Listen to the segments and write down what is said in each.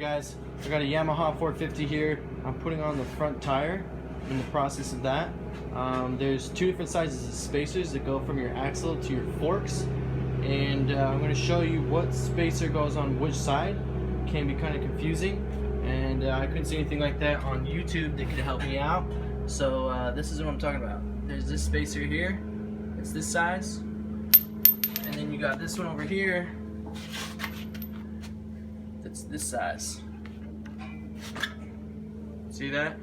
Alright guys, I got a Yamaha 450 here. I'm putting on the front tire. In the process of that, there's two different sizes of spacers that go from your axle to your forks, and I'm going to show you what spacer goes on which side. It can be kind of confusing, and I couldn't see anything like that on YouTube that could help me out. So this is what I'm talking about. There's this spacer here, it's this size, and then you got this one over here that's this size. See that?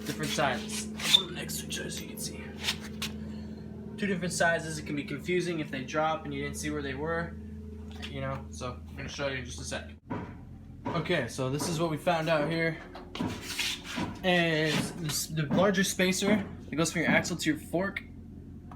Different sizes. I'll put them next to each other so you can see. Two different sizes. It can be confusing if they drop and you didn't see where they were, you know. So I'm gonna show you in just a sec. Okay, so this is what we found out here. And the larger spacer that goes from your axle to your fork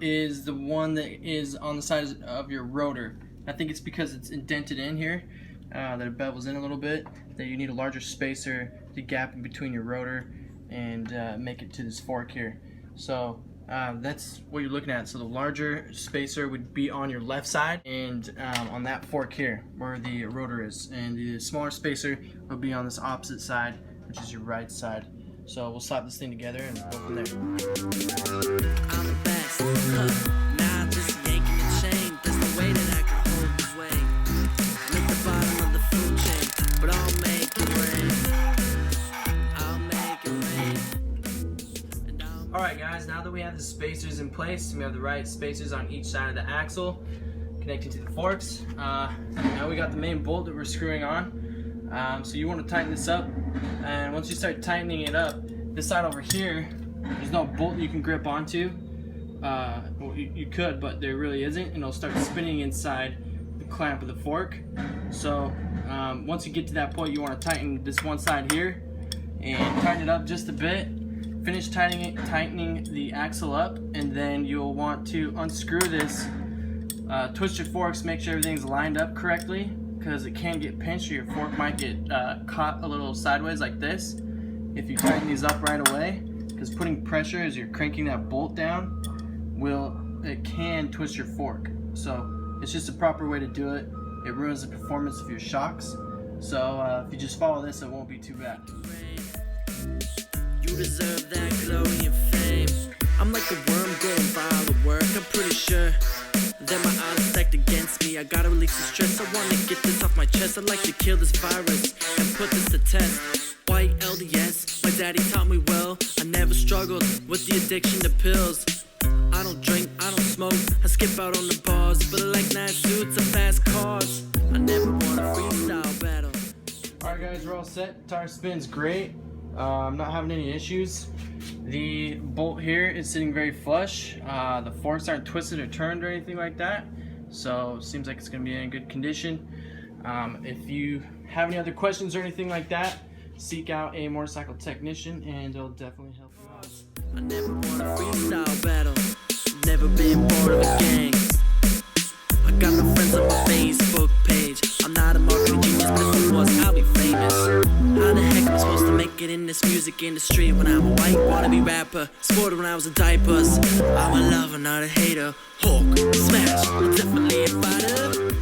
is the one that is on the side of your rotor. I think it's because it's indented in here, that it bevels in a little bit, that you need a larger spacer to gap in between your rotor and make it to this fork here. So that's what you're looking at. So the larger spacer would be on your left side and on that fork here where the rotor is, and the smaller spacer would be on this opposite side, which is your right side. So we'll slap this thing together and go from there. I'm the best. Now just yanking the chain. There's no way that I can hold this weight. Make the bottom of the food chain, but I'll make it rain. Alright guys, now that we have the spacers in place, we have the right spacers on each side of the axle connecting to the forks. Now we got the main bolt that we're screwing on. So you want to tighten this up, and once you start tightening it up, this side over here, there's no bolt you can grip onto. Well, you could, but there really isn't, and it'll start spinning inside the clamp of the fork. So once you get to that point, you want to tighten this one side here and tighten it up just a bit. Finish tightening the axle up, and then you'll want to unscrew this, twist your forks, make sure everything's lined up correctly, because it can get pinched or your fork might get caught a little sideways like this if you tighten these up right away, because putting pressure as you're cranking that bolt down it can twist your fork. So it's just a proper way to do it. It ruins the performance of your shocks. So if you just follow this, it won't be too bad. You deserve that glory and fame. I'm like a worm going viral at work. I'm pretty sure that my odds stacked against me. I gotta release the stress. I wanna get this off my chest. I'd like to kill this virus and put this to test. White LDS, my daddy taught me well. I never struggled with the addiction to pills. I don't drink, I don't smoke, I skip out on the bars, but I like nice suits and fast cars. I never want a freestyle battle. Alright guys, we're all set. Tire spins great. I'm not having any issues. The bolt here is sitting very flush. The forks aren't twisted or turned or anything like that, so it seems like it's going to be in good condition. If you have any other questions or anything like that, seek out a motorcycle technician and they'll definitely help you out. I never want a freestyle battle, never been part of a gang. I got no friends on my Facebook page. I'm not a marketing genius, but if I was, I'll be famous. How the heck am I supposed to make it in this music industry when I'm a white wannabe rapper? Sported when I was in diapers. I'm a lover, not a hater. Hulk, smash, I'm definitely a fighter.